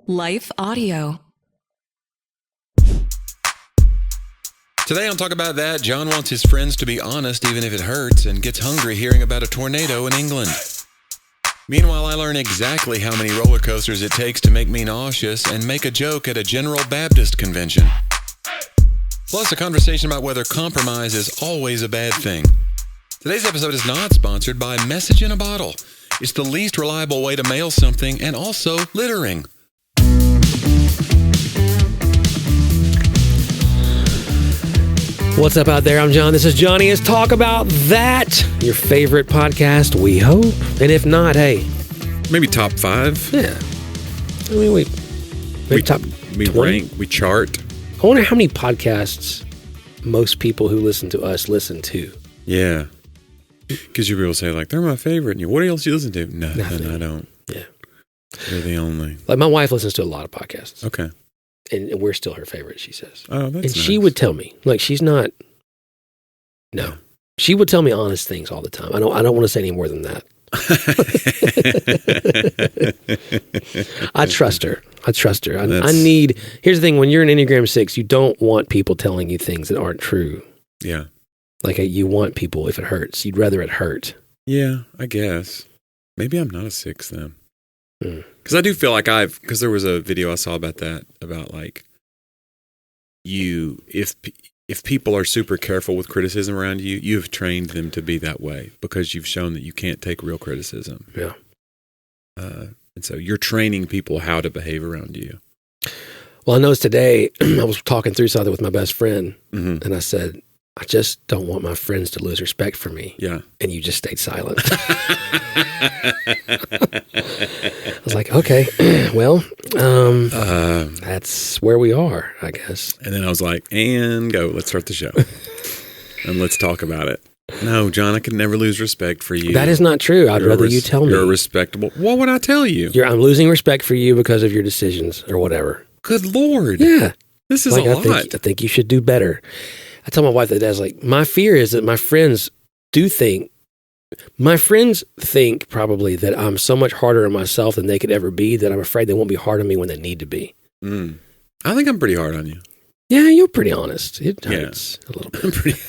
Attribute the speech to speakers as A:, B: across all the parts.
A: Life Audio.
B: Today on Talk About That, John wants his friends to be honest even if it hurts and gets hungry hearing about a tornado in England. Meanwhile, I learn exactly how many roller coasters it takes to make me nauseous and make a joke at a General Baptist convention. Plus, a conversation about whether compromise is always a bad thing. Today's episode is not sponsored by Message in a Bottle. It's the least reliable way to mail something and also littering.
C: What's up out there? I'm John. This is Jonnie. It's Talk About That, your favorite podcast, we hope. And if not, hey.
B: Maybe top 5.
C: Yeah. I mean, we top 20.
B: Rank, we chart.
C: I wonder how many podcasts most people who listen to us listen to.
B: Yeah. Because you people say, like, they're my favorite. And you, what else do you listen to?
C: Nothing.
B: I don't.
C: Yeah.
B: They're the only.
C: Like, my wife listens to a lot of podcasts.
B: Okay.
C: And we're still her favorite, she says.
B: Oh, that's
C: And
B: nice.
C: she would tell me, like, she's not, no. She would tell me honest things all the time. I don't want to say any more than that. I trust her. I need, here's the thing, when you're an Enneagram 6, you don't want people telling you things that aren't true.
B: Yeah.
C: Like, you want people, if it hurts, you'd rather it hurt.
B: Yeah, I guess. Maybe I'm not a 6 then. Because I do feel like because there was a video I saw about that, about like, if people are super careful with criticism around you, you've trained them to be that way because you've shown that you can't take real criticism.
C: Yeah.
B: And so you're training people how to behave around you.
C: Well, I noticed today, I was talking through something with my best friend,
B: Mm-hmm.
C: and I said, I just don't want my friends to lose respect for me.
B: Yeah.
C: And you just stayed silent. I was like, okay, well, that's where we are, I guess.
B: And then I was like, and go, let's start the show. And let's talk about it. No, John, I could never lose respect for you.
C: That is not true. I'd rather you tell me.
B: You're respectable. What would I tell you?
C: I'm losing respect for you because of your decisions or whatever.
B: Good Lord.
C: Yeah.
B: This is
C: like,
B: a lot.
C: I think you should do better. I tell my wife that, that's like, my fear is that my friends think probably that I'm so much harder on myself than they could ever be, that I'm afraid they won't be hard on me when they need to be.
B: I think I'm pretty hard on you.
C: Yeah, you're pretty honest. It hurts a little bit.
B: I'm pretty.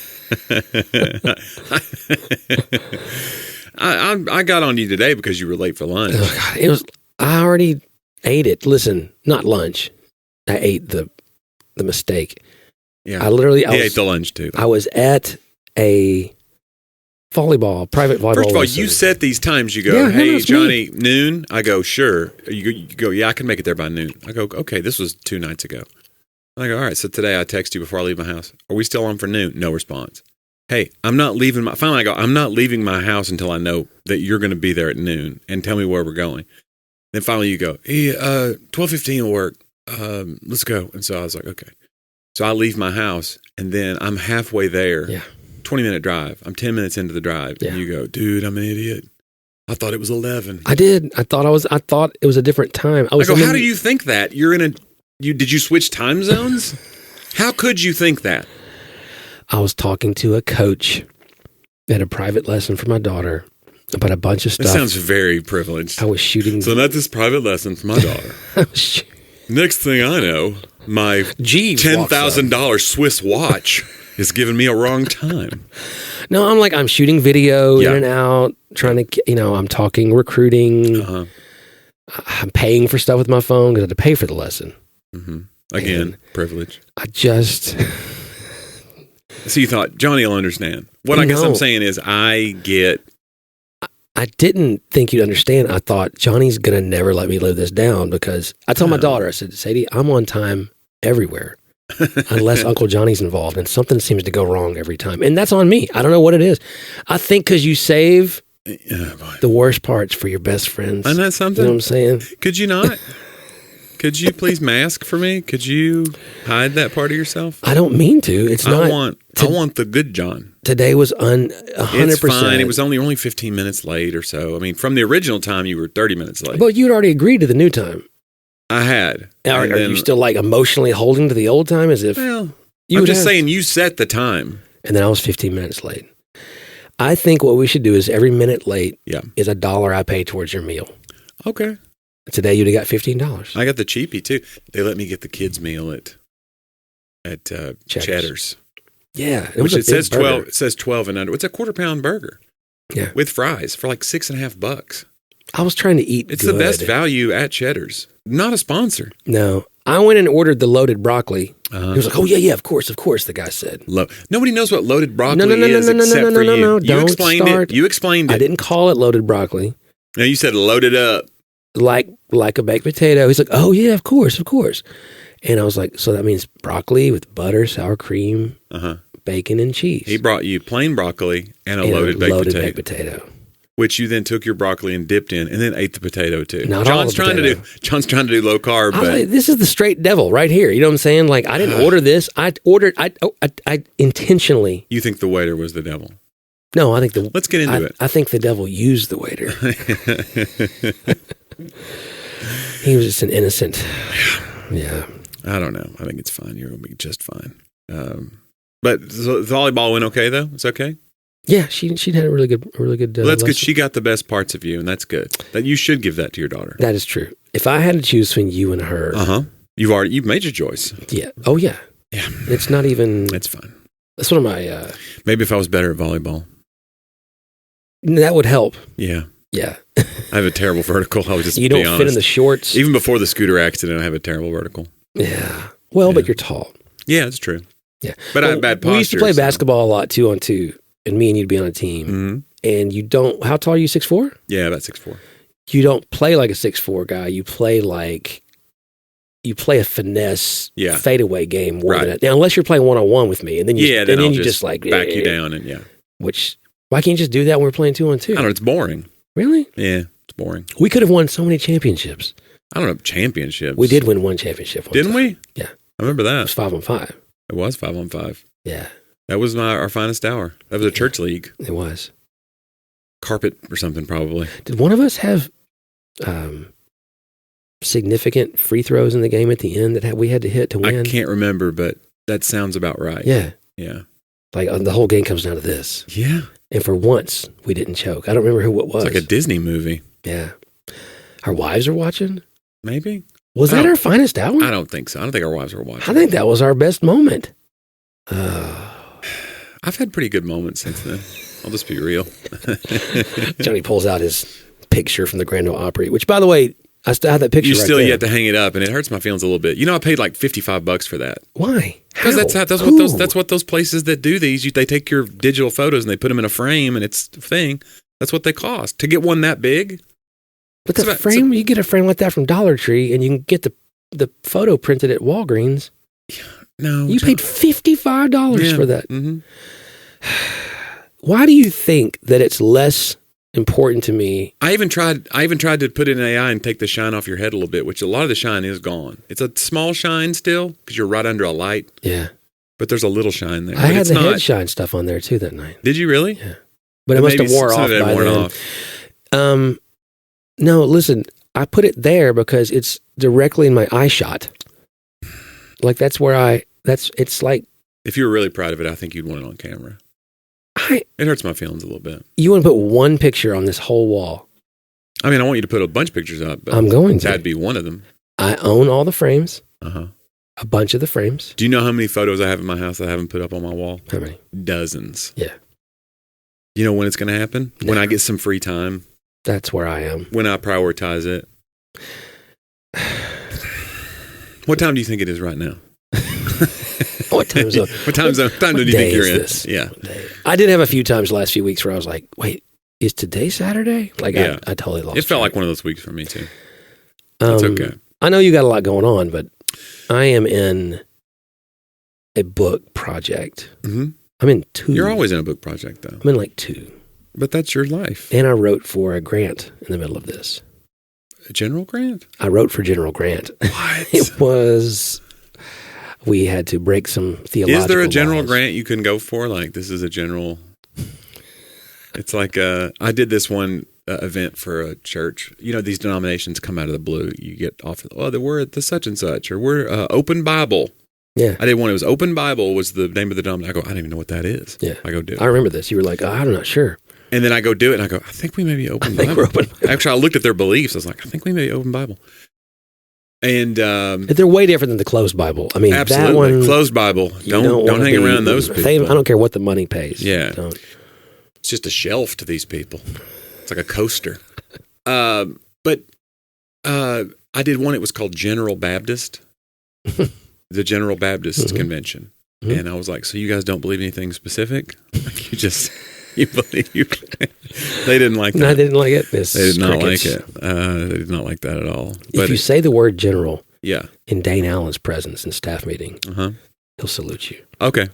B: I got on you today because you were late for lunch.
C: Oh, God, I already ate it. Listen, not lunch. I ate the mistake.
B: Yeah,
C: I
B: ate the lunch too.
C: I was at a private volleyball.
B: First of all,
C: lesson.
B: you set these times. You go,
C: Yeah,
B: hey,
C: that's
B: Johnny, noon? I go, sure. You go, yeah, I can make it there by noon. I go, okay, this was 2 nights ago. I go, all right, so today I text you before I leave my house. Are we still on for noon? No response. Hey, finally I go, I'm not leaving my house until I know that you're going to be there at noon and tell me where we're going. Then finally you go, hey, 12:15 will work. Let's go. And so I was like, okay. So I leave my house, and then I'm halfway there.
C: Yeah.
B: 20-minute drive. I'm 10 minutes into the drive.
C: Yeah.
B: And you go, dude, I'm an idiot. I thought it was 11.
C: I did. I thought it was a different time.
B: I go, how do you think that? Did you switch time zones? How could you think that?
C: I was talking to a coach at a private lesson for my daughter about a bunch of stuff.
B: That sounds very privileged.
C: I was shooting.
B: So not this private lesson for my daughter. Next thing I know, my $10,000 Swiss watch is giving me a wrong time.
C: No, I'm shooting video in and out, trying to, I'm talking recruiting.
B: Uh-huh.
C: I'm paying for stuff with my phone because I had to pay for the lesson.
B: Mm-hmm. Again,
C: and
B: privilege. So you thought, Johnny will understand. What I guess I'm saying is I
C: didn't think you'd understand. I thought, Johnny's going to never let me live this down, because I told my daughter, I said, Sadie, I'm on time everywhere unless Uncle Johnny's involved, and something seems to go wrong every time. And that's on me. I don't know what it is. I think because you save the worst parts for your best friends.
B: Isn't that something?
C: You know what I'm saying?
B: Could you not? Could you please mask for me? Could you hide that part of yourself?
C: I don't mean to. It's not.
B: I want the good John.
C: Today was 100%.
B: It's fine. It was only 15 minutes late or so. I mean, from the original time, you were 30 minutes late.
C: But you'd already agreed to the new time.
B: I had.
C: Are you still like emotionally holding to the old time as if?
B: Well, I'm just saying you set the time.
C: And then I was 15 minutes late. I think what we should do is every minute late is $1 I pay towards your meal.
B: Okay.
C: Today you'd have got $15.
B: I got the cheapie too. They let me get the kids meal at Cheddar's.
C: Yeah,
B: Which it says 12. It says 12 and under. It's a quarter-pound burger.
C: Yeah,
B: with fries for like $6.50.
C: I was trying to eat.
B: It's
C: good.
B: the best value at Cheddar's. Not a sponsor.
C: No, I went and ordered the loaded broccoli. He was like, "Oh yeah, of course." The guy said.
B: Nobody knows what loaded broccoli
C: is
B: except for you.
C: No,
B: you explained it. You explained it.
C: I didn't call it loaded broccoli.
B: No, you said loaded up.
C: Like a baked potato. He's like, "Oh yeah, of course." And I was like, "So that means broccoli with butter, sour cream, bacon, and cheese."
B: He brought you plain broccoli and a loaded baked
C: potato.
B: Which you then took your broccoli and dipped in, and then ate the potato too.
C: John's trying to
B: do low carb. But
C: this is the straight devil right here. You know what I'm saying? Like I didn't order this. I intentionally.
B: You think the waiter was the devil?
C: No, I think
B: Let's get into it.
C: I think the devil used the waiter. He was just an innocent. Yeah.
B: I don't know. I think it's fine. You're going to be just fine. But the volleyball went okay though. It's okay.
C: Yeah, she had a really good.
B: Well, that's
C: lesson.
B: good. She got the best parts of you, and that's good. That you should give that to your daughter.
C: That is true. If I had to choose between you and her,
B: you've made your choice.
C: Yeah. Oh yeah.
B: Yeah.
C: It's not even.
B: It's fine.
C: That's one of my.
B: Maybe if I was better at volleyball,
C: that would help.
B: Yeah.
C: Yeah.
B: I have a terrible vertical. I was just.
C: You don't fit in the shorts.
B: Even before the scooter accident, I have a terrible vertical.
C: Yeah. Well, but you're tall.
B: Yeah, it's true.
C: Yeah.
B: But I have bad posture.
C: We used to play basketball a lot 2-on-2. And me and you'd be on a team, and you don't. How tall are you? 6'4"?
B: Yeah, about 6'4".
C: You don't play like a 6'4" guy. You play a finesse fadeaway game more than that. Now, unless you're playing 1-on-1 with me, and then you just like
B: back you down and
C: Which why can't you just do that when we're playing 2-on-2?
B: I don't know. It's boring.
C: Really?
B: Yeah, it's boring.
C: We could have won so many championships.
B: I don't know championships.
C: We did win one championship.
B: Didn't we?
C: Yeah,
B: I remember that.
C: It was 5-on-5.
B: It was 5-on-5.
C: Yeah.
B: That was our finest hour. That was a church league.
C: It was.
B: Carpet or something, probably.
C: Did one of us have significant free throws in the game at the end that we had to hit to win?
B: I can't remember, but that sounds about right.
C: Yeah.
B: Yeah.
C: Like the whole game comes down to this.
B: Yeah.
C: And for once, we didn't choke. I don't remember who it was.
B: It's like a Disney movie.
C: Yeah. Our wives are watching?
B: Maybe.
C: Was that our finest hour?
B: I don't think so. I don't think our wives were watching.
C: I think that was our best moment.
B: I've had pretty good moments since then. I'll just be real.
C: Jonnie pulls out his picture from the Grand Ole Opry, which, by the way, I still have that picture.
B: You still yet to hang it up, and it hurts my feelings a little bit. You know, I paid like $55 for that.
C: Why?
B: Because that's what those places that do these. They take your digital photos and they put them in a frame, and it's a thing. That's what they cost to get one that big.
C: But you get a frame like that from Dollar Tree, and you can get the photo printed at Walgreens.
B: No,
C: you paid $55 for that.
B: Mm-hmm.
C: Why do you think that it's less important to me?
B: I even tried to put in AI and take the shine off your head a little bit, which a lot of the shine is gone. It's a small shine still because you're right under a light.
C: Yeah,
B: but there's a little shine there.
C: I had the head shine stuff on there too that night.
B: Did you really?
C: Yeah, but it must have wore off by then. No, listen, I put it there because it's directly in my eye shot. Like it's like.
B: If you were really proud of it, I think you'd want it on camera. It hurts my feelings a little bit.
C: You want to put one picture on this whole wall?
B: I mean, I want you to put a bunch of pictures up. But
C: I'm going to.
B: That'd be one of them.
C: I own all the frames.
B: Uh-huh.
C: A bunch of the frames.
B: Do you know how many photos I have in my house that I haven't put up on my wall?
C: How many?
B: Dozens.
C: Yeah.
B: You know when it's going to happen?
C: No.
B: When I get some free time.
C: That's where I am.
B: When I prioritize it. What time do you think it is right now?
C: What time zone?
B: What time do you think you're in? Yeah.
C: I did have a few times the last few weeks where I was like, wait, is today Saturday? Like, yeah. I totally lost
B: it. Felt
C: track.
B: like one of those weeks for me, too. That's okay.
C: I know you got a lot going on, but I am in a book project.
B: Mm-hmm.
C: I'm in 2.
B: You're always in a book project, though.
C: I'm in like 2.
B: But that's your life.
C: And I wrote for a grant in the middle of this.
B: A General Grant?
C: I wrote for General Grant.
B: What?
C: It was... We had to break some theological
B: Is there a general
C: laws.
B: grant you can go for? Like, this is a general... It's like, I did this one event for a church. You know, these denominations come out of the blue. You get off, we're at the such and such, or we're Open Bible.
C: Yeah.
B: I did one. It was Open Bible was the name of the denomination. I go, I don't even know what that is.
C: Yeah.
B: I go, do it.
C: I remember this. You were like, I'm not sure.
B: And then I go do it, and I go, I think we may be open Bible.
C: We're open Bible.
B: Actually, I looked at their beliefs. I was like, I think we may be open Bible. And
C: they're way different than the closed Bible. I mean,
B: absolutely.
C: that one,
B: closed Bible. Don't hang around those people.
C: I don't care what the money pays.
B: Yeah. It's just a shelf to these people. It's like a coaster. But I did one. It was called General Baptist, the General Baptist Convention. Mm-hmm. And I was like, so you guys don't believe anything specific? You believe they didn't like that.
C: No, they didn't like it.
B: They did not like it. They did not like that at all.
C: If you say the word general
B: yeah.
C: in Dane Allen's presence in staff meeting, he'll salute you.
B: Okay.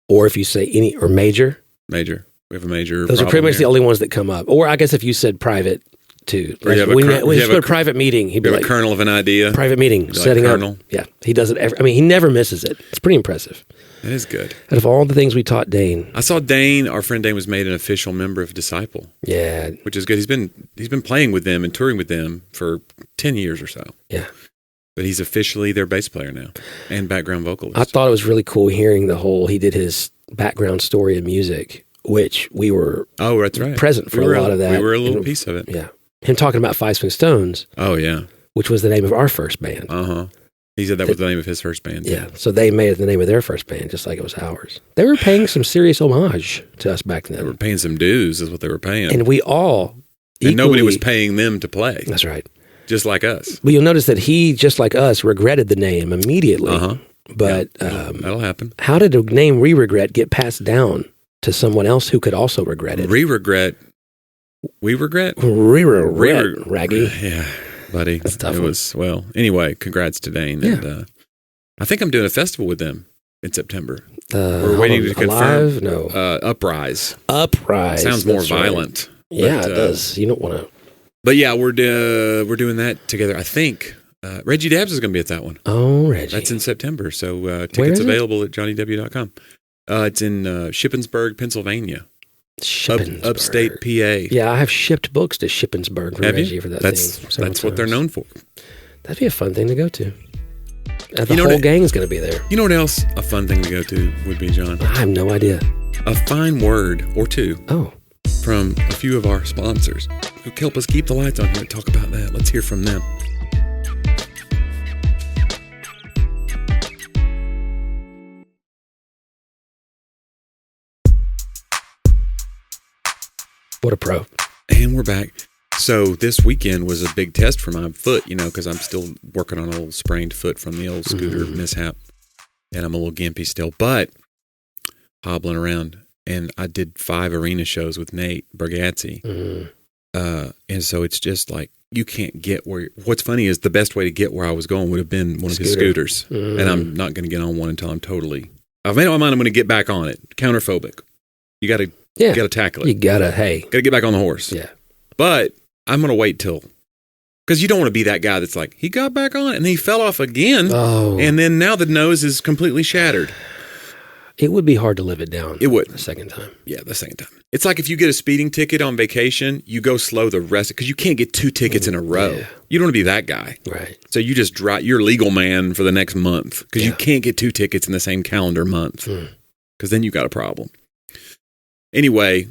C: Or if you say or major.
B: Major. We have a major.
C: Those are pretty much the only ones that come up. Or I guess if you said private too.
B: Or
C: like when you go to a private meeting, he'd be like,
B: a kernel of an idea.
C: Private meeting, setting up. Yeah. He does it he never misses it. It's pretty impressive.
B: It is good.
C: Out of all the things we taught Dane.
B: I saw Dane, our friend Dane, was made an official member of Disciple.
C: Yeah.
B: Which is good. He's been playing with them and touring with them for 10 years or so.
C: Yeah.
B: But he's officially their bass player now and background vocalist.
C: I thought it was really cool hearing he did his background story in music, which we were
B: that's right.
C: present for a lot of that.
B: We were a little piece of it.
C: Yeah. Him talking about Five Swing Stones.
B: Oh, yeah.
C: Which was the name of our first band.
B: Uh-huh. He said that was the name of his first band.
C: Yeah, so they made it the name of their first band, just like it was ours. They were paying some serious homage to us back then.
B: They were paying some dues, is what they were paying.
C: And we all
B: and nobody was paying them to play.
C: That's right.
B: Just like us.
C: But you'll notice that he, just like us, regretted the name immediately.
B: Uh-huh.
C: But
B: yeah, that'll happen.
C: How did a name re-regret get passed down to someone else who could also regret it?
B: Re-regret? We regret?
C: Re-regret, Raggy.
B: Yeah. Buddy,
C: that's tough.
B: Anyway, congrats to Dane.
C: Yeah.
B: And I think I'm doing a festival with them in September. We're waiting to confirm.
C: No.
B: Uprise.
C: Sounds
B: more violent.
C: Right. Yeah, it does. You don't want to.
B: But yeah, we're doing that together. I think Reggie Dabbs is going to be at that one.
C: Oh, Reggie.
B: That's in September. So tickets available at johnnyw.com. It's in Shippensburg, Pennsylvania. Upstate PA.
C: Yeah, I have shipped books to Shippensburg for Reggie for that thing.
B: That's what they're known for.
C: That'd be a fun thing to go to. The whole gang is going to be there.
B: You know what else a fun thing to go to would be, John?
C: I have no idea.
B: A fine word or two
C: from
B: a few of our sponsors who help us keep the lights on here and talk about that. Let's hear from them.
C: What a pro.
B: And we're back. So this weekend was a big test for my foot, because I'm still working on a little sprained foot from the old scooter mishap. And I'm a little gimpy still, but hobbling around. And I did 5 arena shows with Nate Bergazzi. And so it's just like, you can't get where... What's funny is the best way to get where I was going would have been one of his scooters. And I'm not going to get on one until I'm totally... I've made up my mind I'm going to get back on it. Counterphobic. You got to tackle it.
C: You got to get
B: back on the horse.
C: Yeah.
B: But I'm going to wait till, because you don't want to be that guy that's like, he got back on it and he fell off again.
C: Oh.
B: And then now the nose is completely shattered.
C: It would be hard to live it down.
B: It would.
C: The second time.
B: Yeah, the second time. It's like if you get a speeding ticket on vacation, you go slow the rest, because you can't get 2 tickets in a row. Yeah. You don't want to be that guy.
C: Right.
B: So you just drive, you're legal man for the next month, because you can't get 2 tickets in the same calendar month, because then you got a problem. Anyway,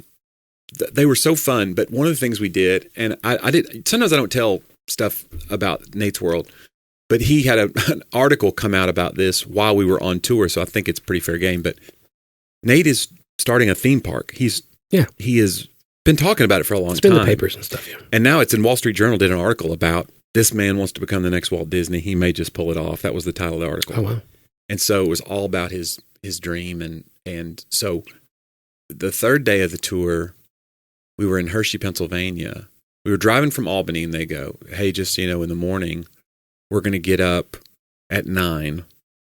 B: they were so fun, but one of the things we did, and I did, sometimes I don't tell stuff about Nate's World, but he had an article come out about this while we were on tour, so I think it's pretty fair game. But Nate is starting a theme park. He has been talking about it for a long time.
C: It's been in the papers and stuff,
B: And now it's in Wall Street Journal, did an article about this man wants to become the next Walt Disney. He may just pull it off. That was the title of the article.
C: Oh, wow.
B: And so it was all about his dream. And so the third day of the tour, we were in Hershey, Pennsylvania. We were driving from Albany, and they go, hey, just, in the morning, we're going to get up at 9.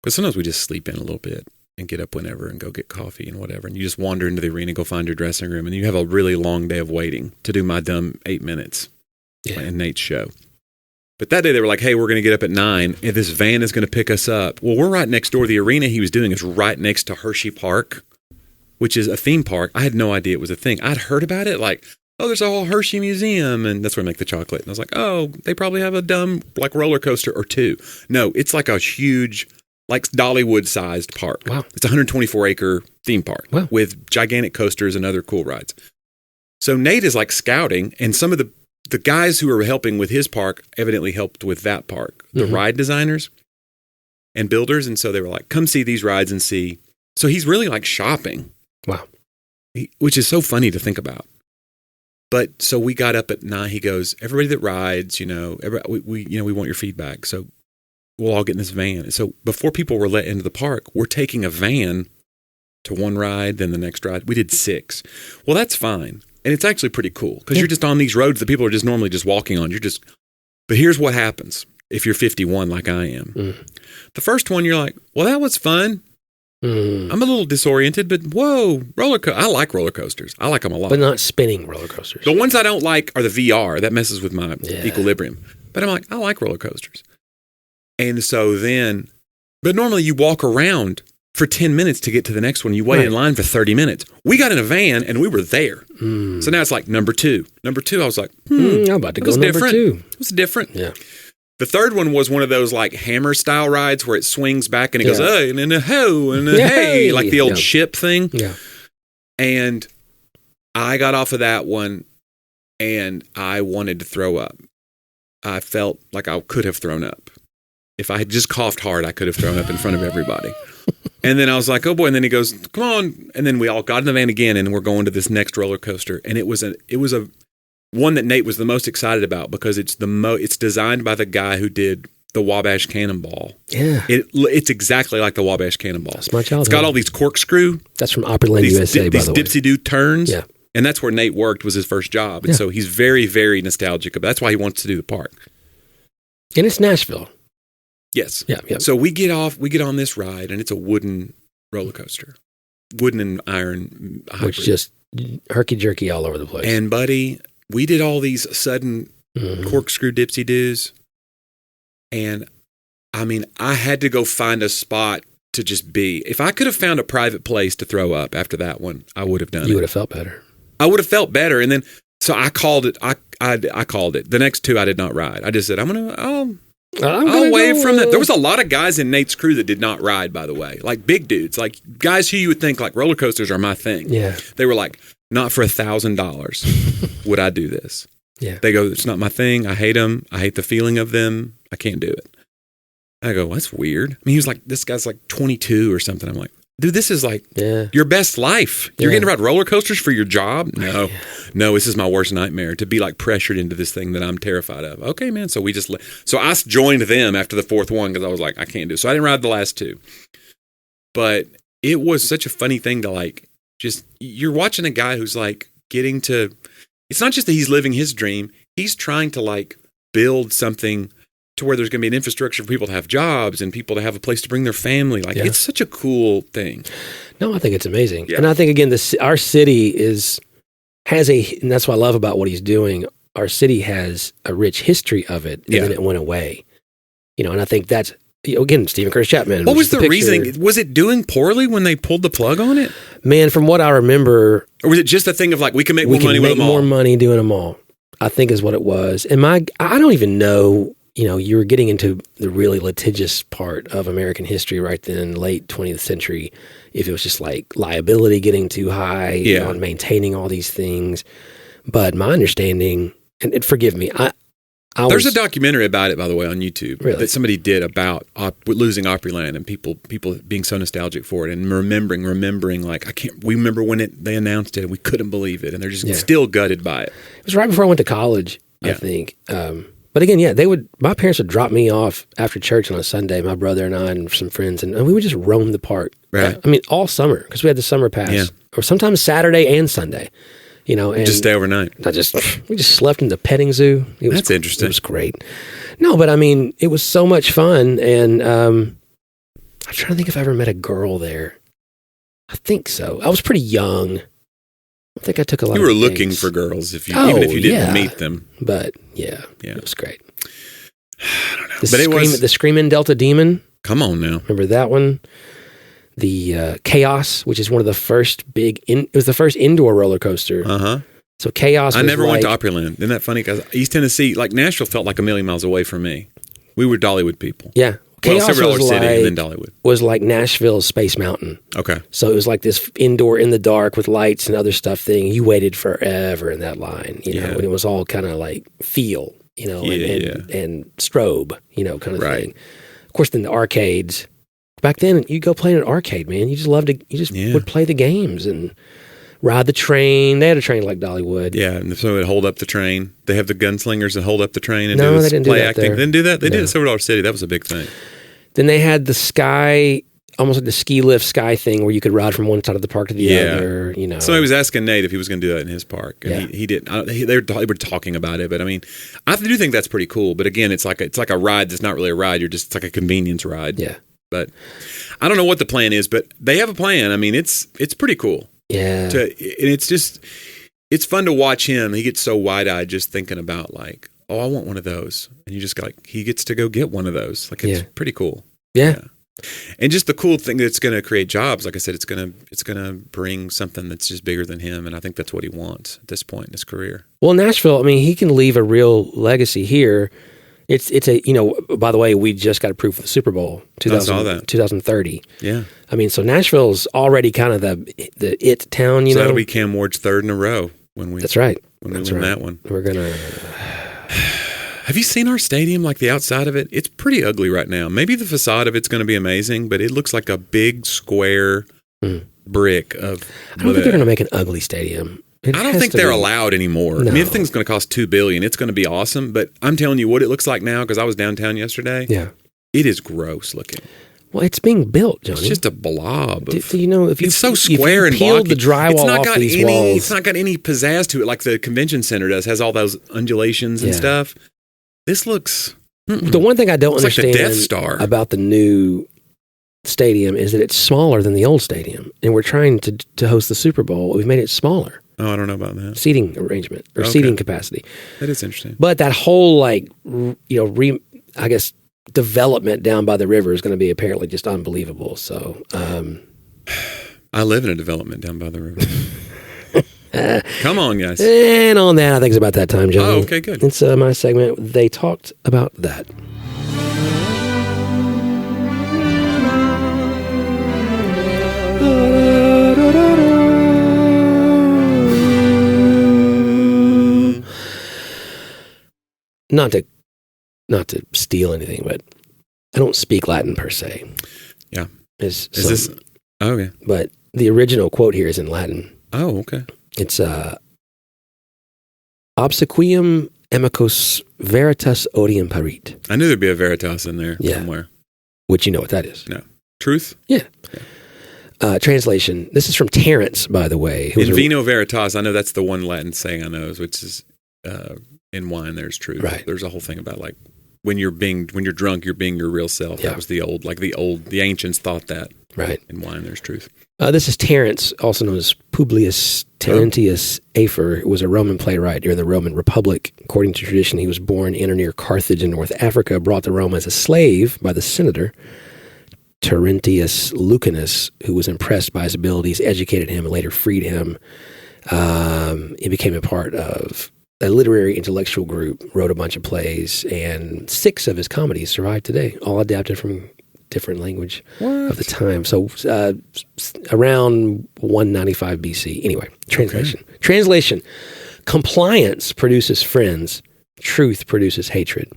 B: Because sometimes we just sleep in a little bit and get up whenever and go get coffee and whatever. And you just wander into the arena, go find your dressing room, and you have a really long day of waiting to do my dumb 8 minutes in Nate's show. But that day they were like, hey, we're going to get up at 9, and this van is going to pick us up. Well, we're right next door. The arena he was doing is right next to Hershey Park, which is a theme park. I had no idea it was a thing. I'd heard about it, like, oh, there's a whole Hershey museum, and that's where I make the chocolate. And I was like, oh, they probably have a dumb, like, roller coaster or 2. No, it's like a huge, like, Dollywood-sized park.
C: Wow.
B: It's a 124-acre theme park with gigantic coasters and other cool rides. So Nate is like scouting, and some of the guys who are helping with his park evidently helped with that park, the ride designers and builders. And so they were like, come see these rides and see. So he's really like shopping.
C: Wow.
B: Which is so funny to think about. But so we got up at 9. He goes, everybody that rides, we want your feedback. So we'll all get in this van. And so before people were let into the park, we're taking a van to one ride, then the next ride. We did 6. Well, that's fine. And it's actually pretty cool because you're just on these roads that people are just normally just walking on. But here's what happens if you're 51 like I am. The first one, you're like, well, that was fun. I'm a little disoriented, but whoa, I like roller coasters. I like them a lot.
C: But not spinning roller coasters.
B: The ones I don't like are the VR. That messes with my equilibrium. But I'm like, I like roller coasters. And so but normally you walk around for 10 minutes to get to the next one. You wait in line for 30 minutes. We got in a van and we were there. So now it's like number 2. Number 2, I was like,
C: I'm about to go number 2.
B: It was different.
C: Yeah.
B: The third one was one of those like hammer style rides where it swings back and it goes, hey, and then a ho, and a hey, like the old ship thing.
C: Yeah.
B: And I got off of that one and I wanted to throw up. I felt like I could have thrown up. If I had just coughed hard, I could have thrown up in front of everybody. And then I was like, oh boy. And then he goes, come on. And then we all got in the van again and we're going to this next roller coaster. And it was a one that Nate was the most excited about because it's designed by the guy who did the Wabash Cannonball. Yeah. It's exactly like the Wabash Cannonball.
C: That's my childhood.
B: It's got all these corkscrew.
C: That's from Opryland, USA, by the way.
B: These dipsy-doo turns.
C: Yeah.
B: And that's where Nate worked, was his first job. And so he's very, very nostalgic about it. That's why he wants to do the park.
C: And it's Nashville.
B: Yes.
C: Yeah.
B: So we get on this ride, and it's a wooden roller coaster. Wooden and iron hybrid.
C: Which just herky-jerky all over the place.
B: And, buddy, we did all these sudden corkscrew dipsy-doos. And, I mean, I had to go find a spot to just be. If I could have found a private place to throw up after that one, I would have done it.
C: You would have felt better.
B: I would have felt better. And then, so I called it. I called it. The next 2 I did not ride. I just said, I'll wave from that. There was a lot of guys in Nate's crew that did not ride, by the way. Like big dudes, like guys who you would think like roller coasters are my thing.
C: Yeah.
B: They were like, not for $1,000 would I do this.
C: Yeah.
B: They go, it's not my thing. I hate them. I hate the feeling of them. I can't do it. I go, well, that's weird. I mean, he was like, this guy's like 22 or something. I'm like, dude, this is like your best life. You're getting to ride roller coasters for your job? No, this is my worst nightmare, to be like pressured into this thing that I'm terrified of. Okay, man. So I joined them after the 4th one because I was like, I can't do it. So I didn't ride the last 2. But it was such a funny thing to like, just, you're watching a guy who's like getting to, it's not just that he's living his dream. He's trying to like build something to where there's going to be an infrastructure for people to have jobs and people to have a place to bring their family. Like, it's such a cool thing.
C: No, I think it's amazing. Yeah. And I think, again, our city and that's what I love about what he's doing. Our city has a rich history of it, and then it went away. And I think that's, again, Stephen Curtis Chapman.
B: What was the reasoning? Was it doing poorly when they pulled the plug on it?
C: Man, from what I remember.
B: Or was it just a thing of like, we can make more money with them all?
C: more money doing them all, I think is what it was. And I don't even know. You were getting into the really litigious part of American history right then, late 20th century, if it was just like liability getting too high on maintaining all these things. But my understanding, and forgive me,
B: there's a documentary about it, by the way, on YouTube that somebody did about losing Opryland and people being so nostalgic for it and remembering like, we remember when they announced it and we couldn't believe it, and they're just still gutted by it.
C: It was right before I went to college, I think. But again, my parents would drop me off after church on a Sunday, my brother and I and some friends, and we would just roam the park.
B: Right.
C: I mean, all summer, because we had the summer pass, or sometimes Saturday and Sunday. And
B: just stay overnight.
C: We just slept in the petting zoo.
B: That's interesting.
C: It was great. No, but I mean, it was so much fun, and I'm trying to think if I ever met a girl there. I think so. I was pretty young. I think I took a lot.
B: You were looking for girls even if you didn't meet them.
C: But it was great.
B: I don't know.
C: The Screaming Delta Demon.
B: Come on now.
C: Remember that one? The Chaos, which is one of the first it was the first indoor roller coaster. So Chaos.
B: I never went to Opryland. Isn't that funny? Because East Tennessee, like Nashville, felt like a million miles away from me. We were Dollywood people.
C: Yeah. Chaos
B: Silver Dollar
C: was
B: City
C: like,
B: and then Dollywood.
C: was like Nashville's Space Mountain.
B: Okay.
C: So it was like this indoor in the dark with lights and other stuff thing. You waited forever in that line, you know, and it was all kind of like feel, you know, and strobe, you know, kind of thing. Of course, then the arcades. Back then, you go play in an arcade, man. You just would play the games and ride the train. They had a train like Dollywood.
B: Yeah, and so it hold up the train. They have the gunslingers that hold up the train and
C: No,
B: do
C: they didn't do
B: play
C: that
B: acting.
C: there.
B: They didn't do that? They did at Silver Dollar City. That was a big thing.
C: Then they had the sky, almost like the ski lift sky thing where you could ride from one side of the park to the other, you know.
B: So I was asking Nate if he was going to do that in his park, and he didn't. They were talking about it, but I mean, I do think that's pretty cool. But again, it's like a ride that's not really a ride. It's like a convenience ride.
C: Yeah.
B: But I don't know what the plan is, but they have a plan. I mean, it's pretty cool.
C: Yeah.
B: And it's fun to watch him. He gets so wide-eyed just thinking about like, oh, I want one of those. And you just got like, he gets to go get one of those. Like, it's pretty cool.
C: Yeah.
B: And just the cool thing that's going to create jobs. Like I said, it's going to bring something that's just bigger than him. And I think that's what he wants at this point in his career.
C: Well, Nashville, I mean, he can leave a real legacy here. It's a, you know, by the way, we just got approved for the Super Bowl 2030.
B: Yeah.
C: I mean, so Nashville's already kind of the it town, you know.
B: That'll be Cam Ward's third in a row when we.
C: That's right.
B: When we win that one.
C: We're gonna.
B: Have you seen our stadium? Like the outside of it, it's pretty ugly right now. Maybe the facade of it's going to be amazing, but it looks like a big square brick of.
C: I don't think they're going to make an ugly stadium.
B: I don't think they're allowed anymore. No. I mean, if the thing's going to cost $2 billion, it's going to be awesome. But I'm telling you what it looks like now because I was downtown yesterday.
C: Yeah,
B: it is gross looking.
C: Well, it's being built, Jonnie.
B: It's just a blob.
C: Do you know if
B: it's so square and
C: peeled
B: blocky.
C: The drywall off these walls?
B: It's not got any pizzazz to it like the convention center does. Has all those undulations and stuff. This looks.
C: The one thing I don't understand
B: like the Death Star.
C: About the new stadium is that it's smaller than the old stadium, and we're trying to host the Super Bowl. We've made it smaller.
B: Oh, I don't know about that.
C: Seating arrangement or seating capacity.
B: That is interesting.
C: But that whole I guess development down by the river is going to be apparently just unbelievable. So,
B: I live in a development down by the river. Come on, guys.
C: And on that, I think it's about that time, Jonnie.
B: Oh, okay, good.
C: It's my segment. They talked about that. Not to steal anything, but I don't speak Latin per se.
B: Yeah.
C: Is
B: this? Oh, okay.
C: But the original quote here is in Latin.
B: Oh, okay.
C: It's obsequium amicus veritas odium parit.
B: I knew there'd be a veritas in there somewhere.
C: Which you know what that is.
B: No. Truth?
C: Yeah. Translation. This is from Terence, by the way.
B: In vino veritas, I know that's the one Latin saying I know, which is in wine there's truth.
C: Right.
B: There's a whole thing about like when you're drunk, you're being your real self.
C: Yeah.
B: That was the ancients thought that.
C: Right.
B: In wine there's truth.
C: This is Terence, also known as Publius Terentius Afer, who was a Roman playwright during the Roman Republic. According to tradition, he was born in or near Carthage in North Africa, brought to Rome as a slave by the senator Terentius Lucanus, who was impressed by his abilities, educated him, and later freed him. He became a part of a literary intellectual group, wrote a bunch of plays, and 6 of his comedies survive today, all adapted from different language of the time. So around 195 BC. Anyway, translation. Okay. Translation. Compliance produces friends. Truth produces hatred.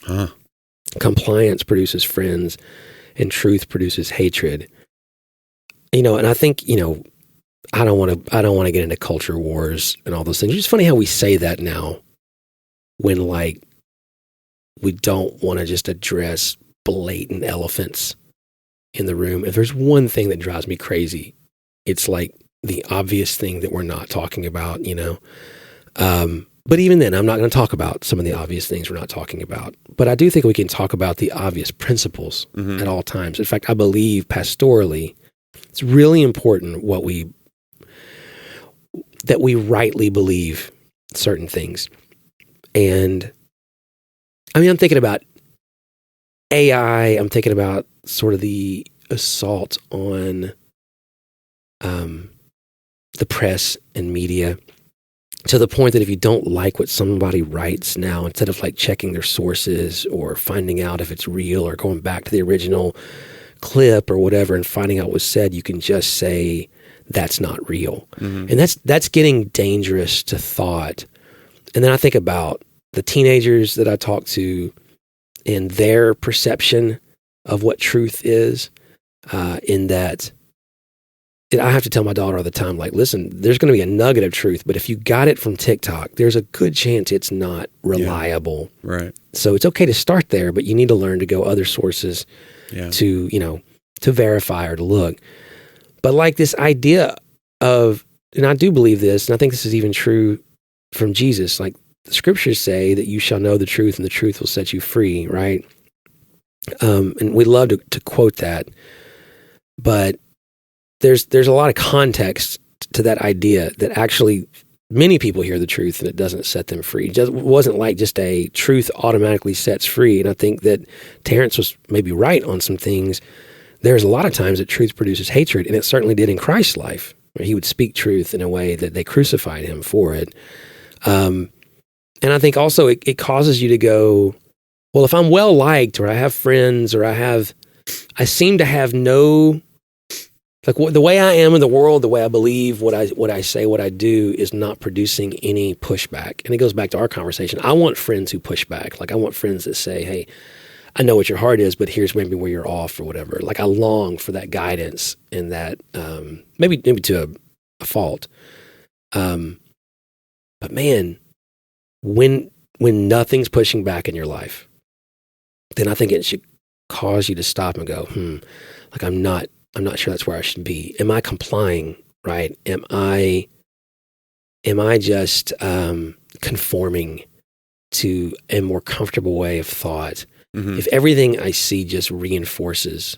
B: Huh.
C: Compliance produces friends, and truth produces hatred. And I think, I don't want to get into culture wars and all those things. It's funny how we say that now when we don't want to just address blatant elephants in the room. If there's one thing that drives me crazy, it's like the obvious thing that we're not talking about, But even then, I'm not going to talk about some of the obvious things we're not talking about. But I do think we can talk about the obvious principles at all times. In fact, I believe pastorally, it's really important that we rightly believe certain things. And I mean, I'm thinking about AI. I'm thinking about sort of the assault on the press and media. to the point that if you don't like what somebody writes now, instead of like checking their sources or finding out if it's real or going back to the original clip or whatever and finding out what was said, you can just say that's not real. And that's getting dangerous to thought. And then I think about the teenagers that I talk to and their perception of what truth is, in that I have to tell my daughter all the time, like, listen, there's going to be a nugget of truth, but if you got it from TikTok, there's a good chance it's not reliable.
B: Yeah, right.
C: So it's okay to start there, but you need to learn to go other sources to, to verify or to look. But like this idea of, and I do believe this, and I think this is even true from Jesus, like the scriptures say that you shall know the truth and the truth will set you free, right? And we love to quote that, but there's a lot of context to that idea that actually many people hear the truth and it doesn't set them free. It wasn't like just a truth automatically sets free. And I think that Terrence was maybe right on some things. There's a lot of times that truth produces hatred, and it certainly did in Christ's life. He would speak truth in a way that they crucified him for it. And I think also it causes you to go, well, if I'm well liked, or I have friends, or I seem to have no, like the way I am in the world, the way I believe, what I say, what I do is not producing any pushback. And it goes back to our conversation. I want friends who push back. Like I want friends that say, hey, I know what your heart is, but here's maybe where you're off or whatever. Like I long for that guidance and that, maybe to a fault. But man, when nothing's pushing back in your life, then I think it should cause you to stop and go, like I'm not sure that's where I should be. Am I complying, right? Am I just conforming to a more comfortable way of thought? If everything I see just reinforces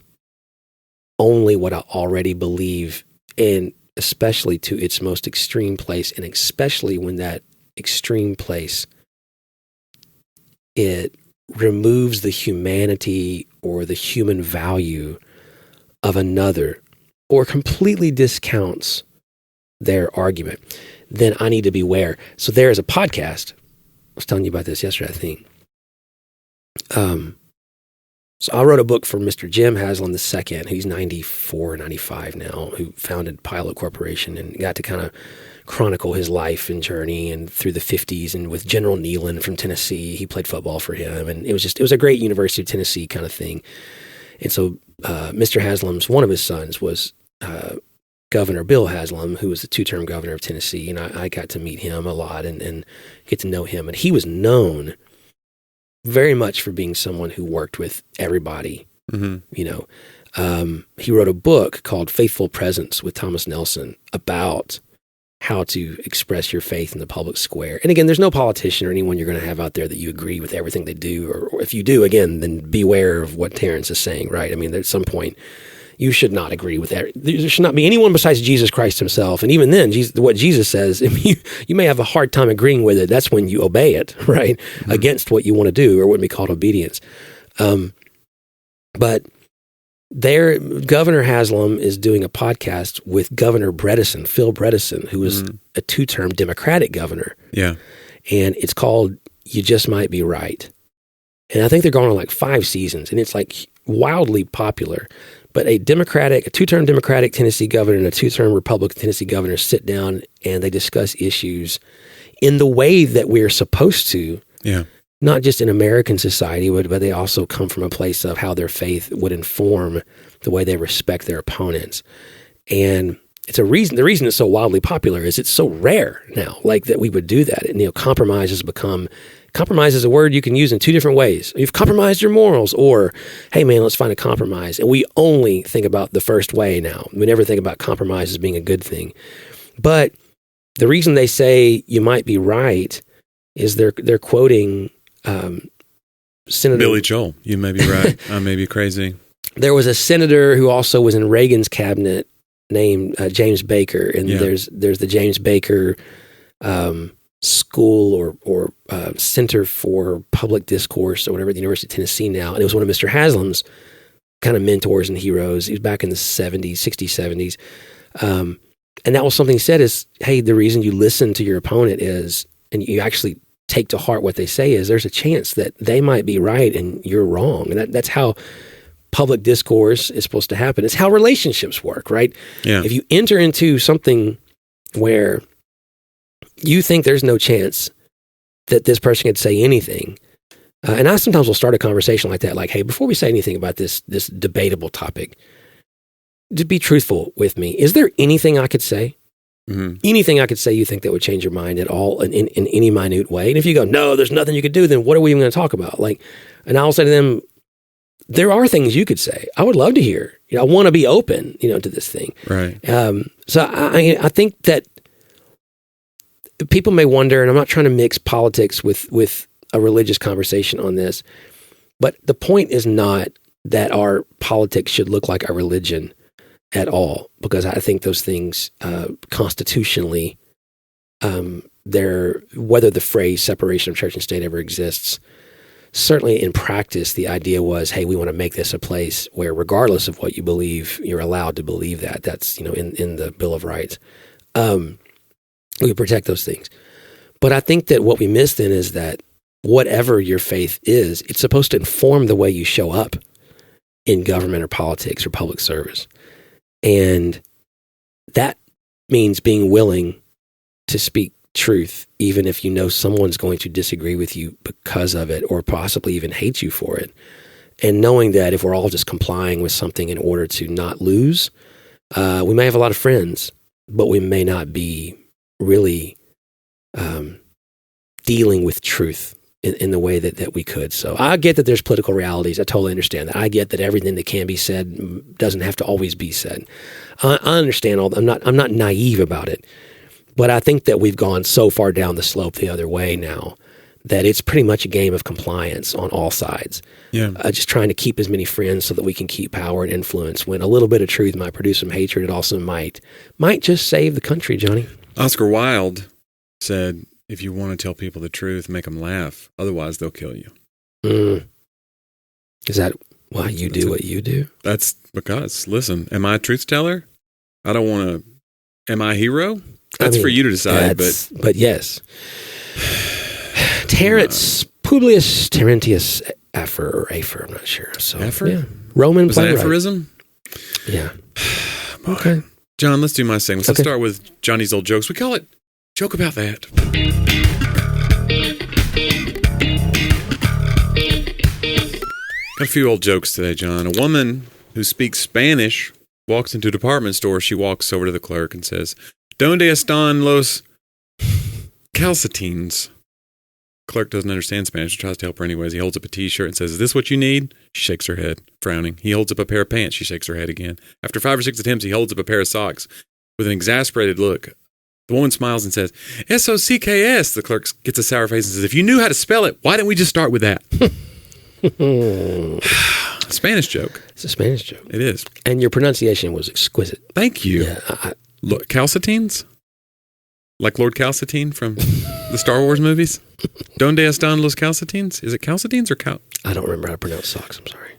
C: only what I already believe, and especially to its most extreme place, and especially when that extreme place, it removes the humanity or the human value of another, or completely discounts their argument, then I need to beware. So there is a podcast. I was telling you about this yesterday, I think. So I wrote a book for Mr. Jim Haslam II. He's 94, 95 now, who founded Pilot Corporation and got to kind of chronicle his life and journey and through the 50s, and with General Nealon from Tennessee. He played football for him, and it was a great University of Tennessee kind of thing. And so Mr. Haslam's, one of his sons was Governor Bill Haslam, who was the 2-term governor of Tennessee, and I got to meet him a lot and get to know him. And he was known very much for being someone who worked with everybody. He wrote a book called Faithful Presence with Thomas Nelson about how to express your faith in the public square. And again, there's no politician or anyone you're going to have out there that you agree with everything they do, or if you do, again, then beware of what Terrence is saying, right? I mean, at some point, you should not agree with that. There should not be anyone besides Jesus Christ himself. And even then, what Jesus says, you may have a hard time agreeing with it. That's when you obey it, right? Against what you want to do, or what would be called obedience. But there, Governor Haslam is doing a podcast with Governor Bredesen, Phil Bredesen, who was a 2-term Democratic governor. Yeah. And it's called You Just Might Be Right. And I think they're going on like 5 seasons, and it's like wildly popular. But a 2-term Democratic Tennessee governor and a 2-term Republican Tennessee governor sit down and they discuss issues in the way that we're supposed to. Yeah. Not just in American society, but they also come from a place of how their faith would inform the way they respect their opponents. And it's the reason it's so wildly popular is it's so rare now, like that we would do that. And, compromise is a word you can use in 2 different ways. You've compromised your morals, or, hey man, let's find a compromise. And we only think about the first way now. We never think about compromise as being a good thing. But the reason they say you might be right is they're quoting Senator
B: Billy Joel. You may be right. I may be crazy.
C: There was a senator who also was in Reagan's cabinet named James Baker, and there's the James Baker school or Center for Public Discourse or whatever at the University of Tennessee now. And it was one of Mr. Haslam's kind of mentors and heroes. He was back in the 60s, 70s. And that was something he said is, hey, the reason you listen to your opponent is, and you actually take to heart what they say is, there's a chance that they might be right and you're wrong. And that's how public discourse is supposed to happen. It's how relationships work, right?
B: Yeah.
C: If you enter into something where you think there's no chance that this person could say anything, and I sometimes will start a conversation like that, like, hey, before we say anything about this debatable topic, to be truthful with me, is there anything I could say? Mm-hmm. Anything I could say you think that would change your mind at all in any minute way? And if you go, no, there's nothing you could do, then what are we even going to talk about? Like, and I'll say to them, there are things you could say. I would love to hear. I want to be open, to this thing.
B: Right.
C: So I think that people may wonder, and I'm not trying to mix politics with a religious conversation on this, but the point is not that our politics should look like our religion at all, because I think those things constitutionally, whether the phrase separation of church and state ever exists, certainly in practice, the idea was, hey, we want to make this a place where regardless of what you believe, you're allowed to believe that. That's, in the Bill of Rights. We protect those things. But I think that what we miss then is that whatever your faith is, it's supposed to inform the way you show up in government or politics or public service. And that means being willing to speak truth, even if you know someone's going to disagree with you because of it or possibly even hate you for it. And knowing that if we're all just complying with something in order to not lose, we may have a lot of friends, but we may not be really dealing with truth in the way that we could. So I get that there's political realities. I totally understand that. I get that everything that can be said doesn't have to always be said. I understand all that. I'm not naive about it. But I think that we've gone so far down the slope the other way now that it's pretty much a game of compliance on all sides. Yeah. Just trying to keep as many friends so that we can keep power and influence. When a little bit of truth might produce some hatred, it also might just save the country, Johnny.
B: Oscar Wilde said, if you want to tell people the truth, make them laugh. Otherwise, they'll kill you.
C: Is that why you do what you do?
B: That's because, listen, am I a truth teller? I don't want to. Am I a hero? That's for you to decide.
C: But yes. Publius Terentius Afer, I'm not sure. So,
B: Afer?
C: Yeah. Roman
B: was that aphorism?
C: Yeah. Okay.
B: John, let's do my segment. Let's start with Johnny's old jokes. We call it Joke About That. Got a few old jokes today, John. A woman who speaks Spanish walks into a department store. She walks over to the clerk and says, "Donde están los calcetines?" Clerk doesn't understand Spanish. He tries to help her anyways. He holds up a T-shirt and says, "Is this what you need?" She shakes her head, frowning. He holds up a pair of pants. She shakes her head again. After 5 or 6 attempts, he holds up a pair of socks with an exasperated look. The woman smiles and says, "S-O-C-K-S." The clerk gets a sour face and says, "If you knew how to spell it, why didn't we just start with that?" Spanish joke.
C: It's a Spanish joke.
B: It is.
C: And your pronunciation was exquisite.
B: Thank you.
C: Yeah,
B: Look, calcetines? Like Lord Calcetine from the Star Wars movies? Donde están los calcetines? Is it calcetines or cal?
C: I don't remember how to pronounce socks. I'm sorry.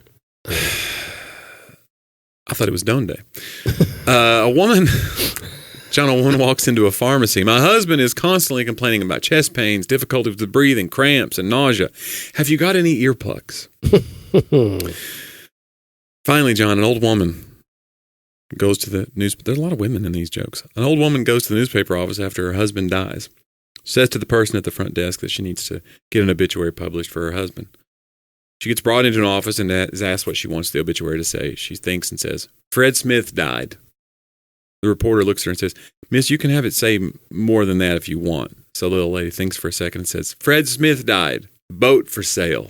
B: I thought it was donde. A woman walks into a pharmacy. "My husband is constantly complaining about chest pains, difficulties with breathing, cramps, and nausea. Have you got any earplugs?" Finally, John, an old woman goes to the newspaper. There's a lot of women in these jokes. An old woman goes to the newspaper office after her husband dies. Says to the person at the front desk that she needs to get an obituary published for her husband. She gets brought into an office and is asked what she wants the obituary to say. She thinks and says, "Fred Smith died." The reporter looks at her and says, "Miss, you can have it say more than that if you want." So the little lady thinks for a second and says, "Fred Smith died. Boat for sale."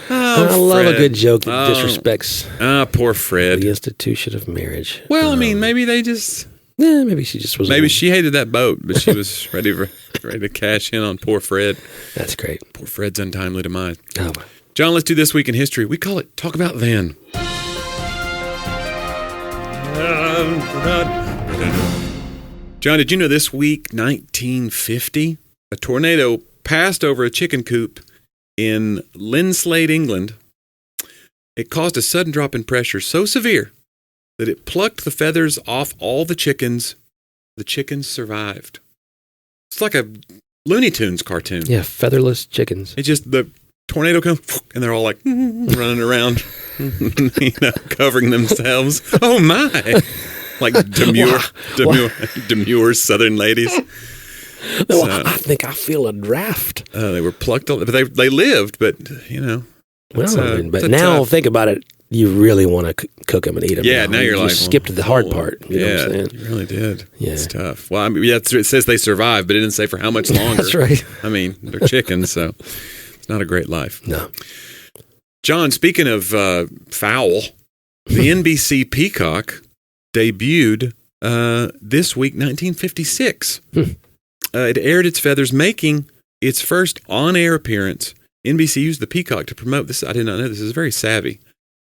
C: I love a good joke that disrespects
B: poor Fred.
C: the institution of marriage.
B: Well, I mean, maybe they just...
C: Yeah, maybe she just was...
B: Maybe she hated that boat, but she was ready to cash in on poor Fred.
C: That's great.
B: Poor Fred's untimely demise.
C: Oh.
B: John, let's do This Week in History. We call it Talk About Then. John, did you know this week, 1950, a tornado passed over a chicken coop in Linslade, England. It caused a sudden drop in pressure so severe that it plucked the feathers off all the chickens. The chickens survived. It's like a Looney Tunes cartoon.
C: Yeah, featherless chickens.
B: It's just the tornado comes, and they're all like running around, covering themselves. Oh, my. Like demure Southern ladies.
C: No, so, I think I feel a draft.
B: They were plucked, but they lived. But
C: but now think about it. You really want to cook them and eat them.
B: Yeah, now you're
C: you
B: like
C: skipped the hard part. You know what I'm saying?
B: You really did.
C: Yeah,
B: it's tough. Well, I mean, it says they survived, but it didn't say for how much longer.
C: That's right.
B: I mean, they're chickens, so it's not a great life.
C: No.
B: John, speaking of foul, the NBC Peacock debuted this week, 1956. It aired its feathers, making its first on-air appearance. NBC used the Peacock to promote this. I did not know this. Is very savvy.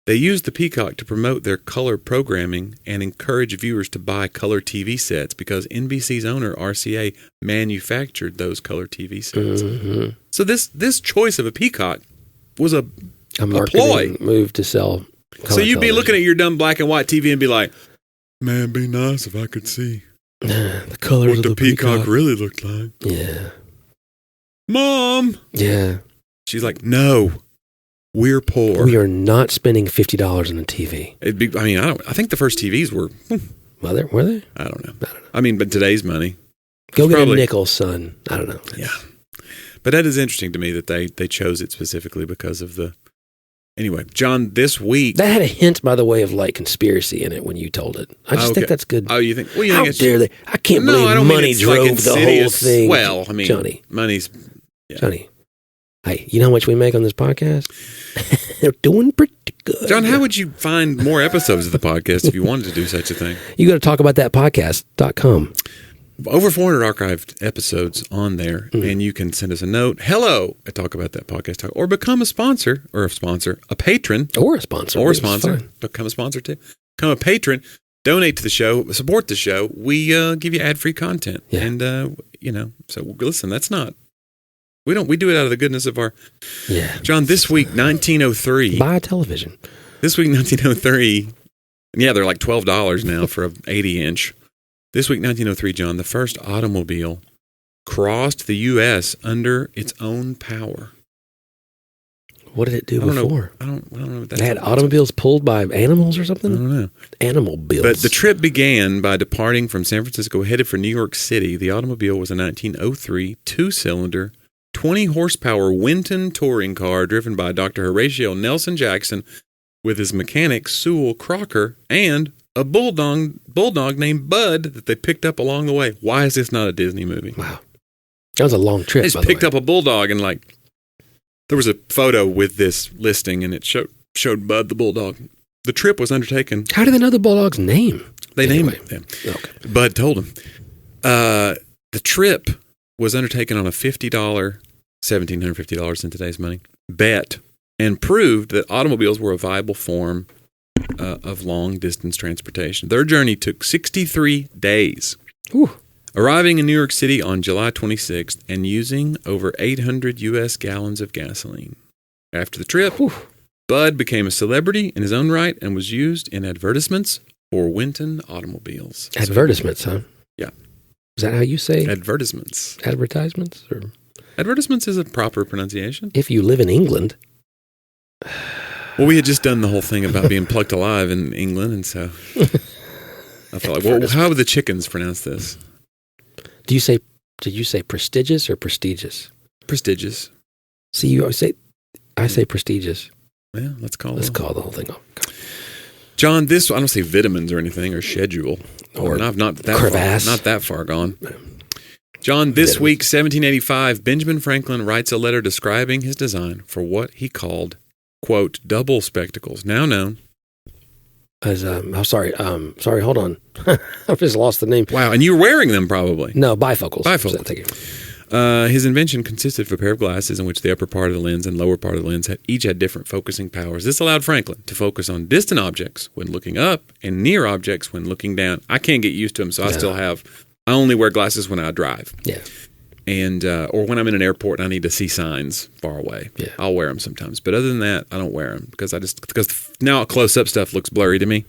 B: They used the Peacock to promote their color programming and encourage viewers to buy color TV sets because NBC's owner, RCA, manufactured those color TV sets. Mm-hmm. So this choice of a Peacock was a
C: marketing ploy move to sell color.
B: So you'd be looking at your dumb black and white TV and be like, man, it'd be nice if I could see
C: the colors
B: what
C: of
B: the Peacock really looked like.
C: Yeah.
B: Mom.
C: Yeah.
B: She's like, no, we're poor.
C: We are not spending $50 on a TV.
B: I think the first TVs were.
C: Were they?
B: I don't know. I mean, but today's money.
C: Go get a nickel, son. I don't know.
B: Yeah. But that is interesting to me that they chose it specifically because of the. Anyway, John, this week...
C: That had a hint, by the way, of like conspiracy in it when you told it. I just think that's good.
B: Oh, you think... Well,
C: How dare they? I can't believe money drove the whole thing.
B: Well, I mean,
C: Johnny.
B: Money's... Yeah.
C: Johnny, hey, you know how much we make on this podcast? They're doing pretty good.
B: John, how would you find more episodes of the podcast if you wanted to do such a thing?
C: You got to talkaboutthatpodcast.com.
B: Over 400 archived episodes on there, and you can send us a note, hello, at talkabouthatpodcast, or become a sponsor, a patron.
C: Or a sponsor.
B: Become a sponsor, too. Become a patron, donate to the show, support the show. We give you ad-free content.
C: Yeah.
B: And, so listen, that's not, we do it out of the goodness of our...
C: Yeah.
B: John, this week, 1903.
C: Buy a television.
B: This week, 1903, they're like $12 now for an 80-inch. This week, 1903, John, the first automobile crossed the U.S. under its own power.
C: What did it do before?
B: I don't know what that is.
C: They had automobiles pulled by animals or something?
B: I don't know.
C: Animal bills.
B: But the trip began by departing from San Francisco, headed for New York City. The automobile was a 1903 two-cylinder, 20-horsepower Winton touring car driven by Dr. Horatio Nelson Jackson with his mechanic Sewell Crocker and a bulldog named Bud that they picked up along the way. Why is this not a Disney movie?
C: Wow. That was a long trip.
B: They just picked up a bulldog and there was a photo with this listing and it showed Bud the bulldog. The trip was undertaken.
C: How do they know the bulldog's name?
B: They named him. Okay. Bud told him. The trip was undertaken on a $50, $1,750 in today's money, bet and proved that automobiles were a viable form of long-distance transportation. Their journey took 63 days, arriving in New York City on July 26th and using over 800 U.S. gallons of gasoline. After the trip, Bud became a celebrity in his own right and was used in advertisements for Winton automobiles.
C: Advertisements, huh?
B: Yeah.
C: Is that how you say
B: advertisements?
C: Advertisements? Or?
B: Advertisements is a proper pronunciation.
C: If you live in England...
B: Well, we had just done the whole thing about being plucked alive in England, and so I felt like, how would the chickens pronounce this?
C: Did you say prestigious or prestigious?
B: Prestigious.
C: See, you always I say prestigious.
B: Yeah, let's call
C: the whole thing off.
B: John, I don't say vitamins or anything or schedule.
C: Or
B: not that
C: crevasse.
B: Not that far gone. John, this week, 1785, Benjamin Franklin writes a letter describing his design for what he called, quote, double spectacles, now known
C: as, sorry, hold on. I've just lost the name.
B: Wow, and you're wearing them probably.
C: No, bifocals.
B: Bifocals.
C: Thank you.
B: His invention consisted of a pair of glasses in which the upper part of the lens and lower part of the lens each had different focusing powers. This allowed Franklin to focus on distant objects when looking up and near objects when looking down. I can't get used to them, so I only wear glasses when I drive.
C: Yeah.
B: And or when I'm in an airport and I need to see signs far away, I'll wear them sometimes. But other than that, I don't wear them because now close up stuff looks blurry to me,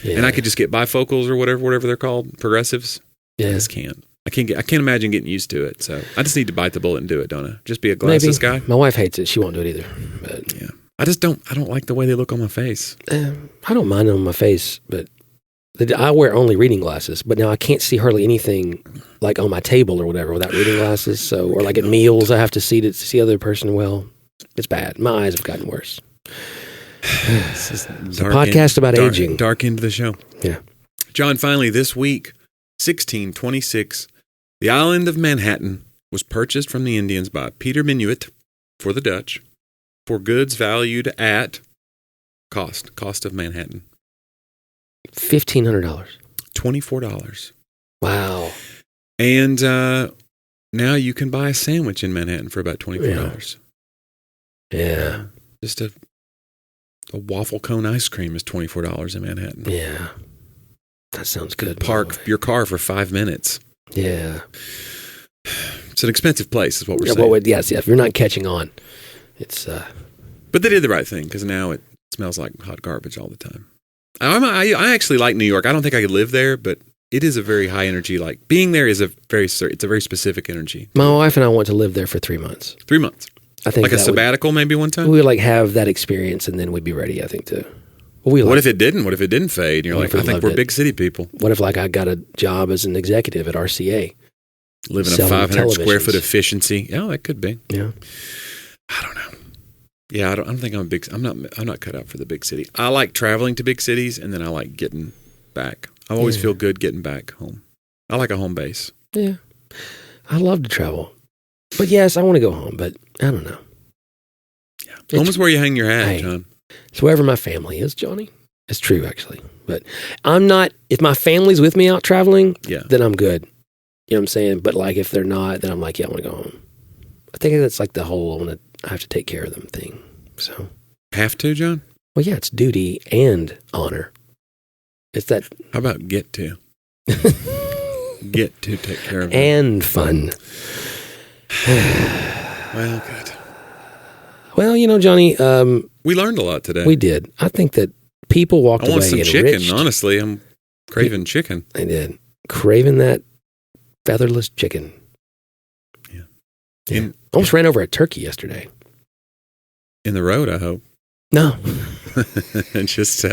B: and I could just get bifocals or whatever they're called, progressives. I just can't. I can't imagine getting used to it. So I just need to bite the bullet and do it, don't I? Just be a glasses guy.
C: My wife hates it. She won't do it either. But
B: yeah, I don't like the way they look on my face.
C: I don't mind them on my face, but I wear only reading glasses. But now I can't see hardly anything like on my table or whatever without reading glasses. So, or like at meals, I have to see the other person well. It's bad. My eyes have gotten worse.
B: This is
C: it's a podcast about aging.
B: Dark end of the show.
C: Yeah.
B: John, finally this week, 1626, the island of Manhattan was purchased from the Indians by Peter Minuit for the Dutch for goods valued at cost of Manhattan.
C: $1,500.
B: $24.
C: Wow.
B: And now you can buy a sandwich in Manhattan for about $24.
C: Yeah.
B: Just a waffle cone ice cream is $24 in Manhattan.
C: Yeah. That sounds good.
B: Park your car for 5 minutes.
C: Yeah.
B: It's an expensive place is what we're saying.
C: Well, yes. If you're not catching on, it's...
B: But they did the right thing because now it smells like hot garbage all the time. I actually like New York. I don't think I could live there, but it is a very high energy. Like being there is it's a very specific energy.
C: My wife and I want to live there for 3 months.
B: 3 months.
C: I think
B: like a sabbatical maybe one time?
C: We would like have that experience and then we'd be ready, I think, to...
B: What if it didn't? What if it didn't fade? You're like, I think we're big city people.
C: What if like I got a job as an executive at RCA?
B: Live in a 500 square foot efficiency. Yeah, that could be.
C: Yeah.
B: I don't know. Yeah, I don't think I'm not cut out for the big city. I like traveling to big cities and then I like getting back. I always feel good getting back home. I like a home base.
C: Yeah. I love to travel. But yes, I want to go home, but I don't know.
B: Yeah. Home is where you hang your hat, John.
C: It's wherever my family is, Johnny. It's true, actually. But I'm not, if my family's with me out traveling, then I'm good. You know what I'm saying? But like if they're not, then I'm like, I want to go home. I think that's like the whole, I have to take care of them thing. So.
B: Have to, John?
C: Well, yeah, it's duty and honor. It's that.
B: How about get to? Get to take care of them.
C: And fun.
B: Well, good.
C: Well, Johnny.
B: We learned a lot today.
C: We did. I think that people walked away enriched.
B: I want some chicken, honestly. I'm craving chicken.
C: I did. Craving that featherless chicken. Yeah. Almost ran over a turkey yesterday.
B: In the road, I hope.
C: No.
B: Just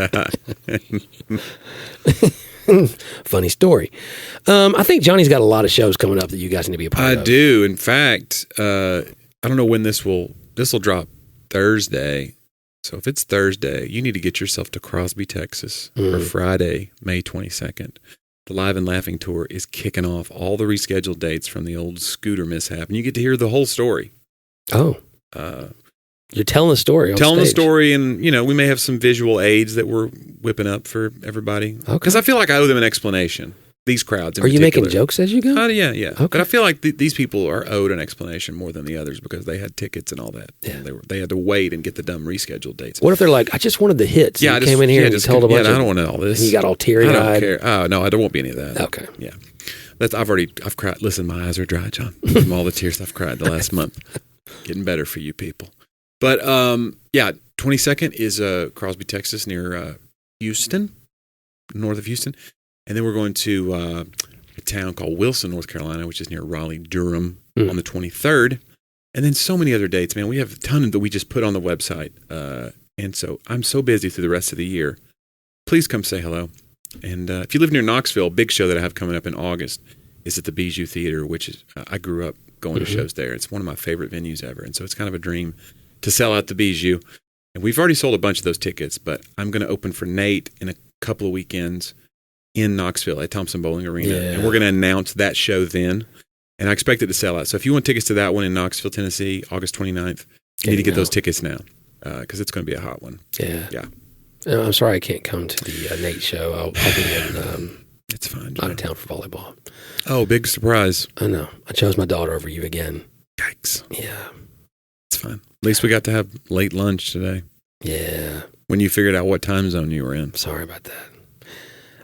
C: funny story. I think Johnny's got a lot of shows coming up that you guys need to be a part of.
B: I do. In fact, I don't know when this will drop Thursday. So if it's Thursday, you need to get yourself to Crosby, Texas for Friday, May 22nd. The Live and Laughing Tour is kicking off all the rescheduled dates from the old scooter mishap. And you get to hear the whole story.
C: Oh. You're telling the story on stage.
B: The story, and, we may have some visual aids that we're whipping up for everybody.
C: Okay.
B: Because I feel like I owe them an explanation. These crowds in
C: Are you
B: particular.
C: making jokes as you go?
B: Yeah.
C: Okay.
B: But I feel like these people are owed an explanation more than the others because they had tickets and all that. Yeah. They had to wait and get the dumb rescheduled dates.
C: What if they're like, I just wanted the hits.
B: Yeah,
C: you came in here and told a bunch
B: I don't want all this.
C: And you got all teary-eyed.
B: I don't care. Oh, no, there won't be any of that.
C: Okay.
B: Yeah. I've cried. Listen, my eyes are dry, John, from all the tears I've cried the last month. Getting better for you people. But, 22nd is Crosby, Texas, near Houston, north of Houston. And then we're going to a town called Wilson, North Carolina, which is near Raleigh-Durham on the 23rd. And then so many other dates, man. We have a ton that we just put on the website. And so I'm so busy through the rest of the year. Please come say hello. And if you live near Knoxville, a big show that I have coming up in August is at the Bijou Theater, which is I grew up going to shows there. It's one of my favorite venues ever. And so it's kind of a dream to sell out the Bijou. And we've already sold a bunch of those tickets, but I'm going to open for Nate in a couple of weekends in Knoxville at Thompson Bowling Arena. Yeah. And we're going to announce that show then. And I expect it to sell out. So if you want tickets to that one in Knoxville, Tennessee, August 29th, you need to get those tickets now because it's going to be a hot one.
C: Yeah.
B: Yeah.
C: I'm sorry I can't come to the Nate show. I'll be in
B: it's fine,
C: out of town for volleyball.
B: Oh, big surprise.
C: I know. I chose my daughter over you again.
B: Yikes.
C: Yeah.
B: It's fine. At least we got to have late lunch today.
C: Yeah.
B: When you figured out what time zone you were in.
C: Sorry about that.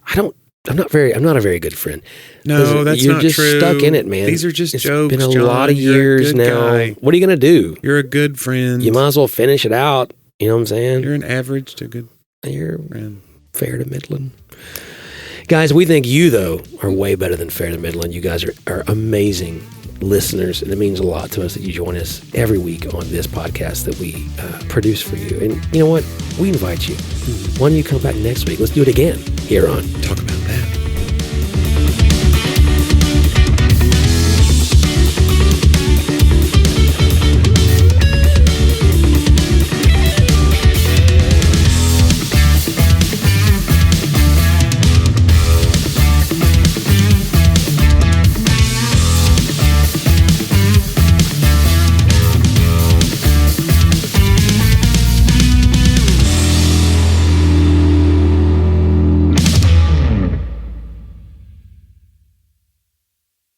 C: I don't I'm not a very good friend.
B: No,
C: Listen,
B: that's
C: you're
B: not
C: just
B: true.
C: stuck in it, man.
B: These are just jokes,
C: It's been a
B: John.
C: lot of
B: You're a
C: years
B: good
C: now.
B: guy.
C: What are you going to do?
B: You're a good friend.
C: You might as well finish it out. You know what I'm saying?
B: You're an average to good
C: You're
B: friend.
C: fair to middling. Guys, we think you, though, are way better than fair to middling. You guys are amazing listeners, and it means a lot to us that you join us every week on this podcast that we produce for you. And you know what? We invite you. Why don't you come back next week? Let's do it again here on
B: Talk